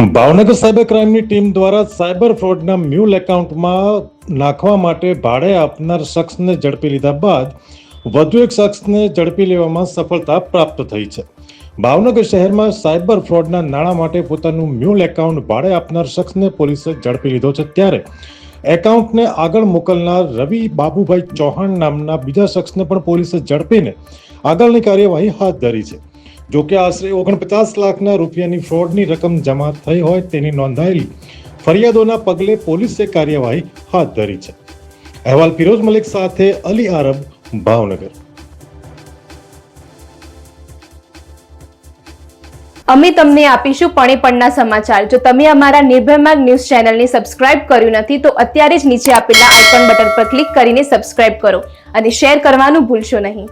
Bhavnagar cyber ક્રાઇમની team દ્વારા cyber ફ્રોડના mule એકાઉન્ટમાં નાખવા માટે ભાડે આપનાર શખ્સને ઝડપી લીધા બાદ વધુ એક શખ્સને ઝડપી લેવામાં સફળતા પ્રાપ્ત થઈ છે. ભાવનગર શહેરમાં સાયબર ફ્રોડના નાણાં માટે પોતાનું મ્યુલ એકાઉન્ટ ભાડે આપનાર શખ્સને પોલીસે ઝડપી લીધો છે. ત્યારે એકાઉન્ટને આગળ મોકલનાર રવિ બાબુભાઈ ચૌહાણ નામના બીજા શખ્સને પણ પોલીસે ઝડપીને આગળની કાર્યવાહી હાથ ધરી છે. જો કે આશરે 49 લાખના રૂપિયાની ફ્રોડની રકમ જમા થઈ હોય તેની નોંધાયેલી ફરિયાદોના પગલે પોલીસે કાર્યવાહી હાથ ધરી છે. અહેવાલ ફિરોઝ મલિક સાથે અલી આરબ, ભાવનગર. અમે તમને આપીશું પળે-પળના સમાચાર. જો તમે અમારા નિર્ભય માર્ગ ન્યૂઝ ચેનલને સબસ્ક્રાઇબ કર્યું નથી તો અત્યારે જ નીચે આપેલા આઇકોન બટન પર ક્લિક કરીને સબસ્ક્રાઇબ કરો અને શેર કરવાનું ભૂલશો નહીં.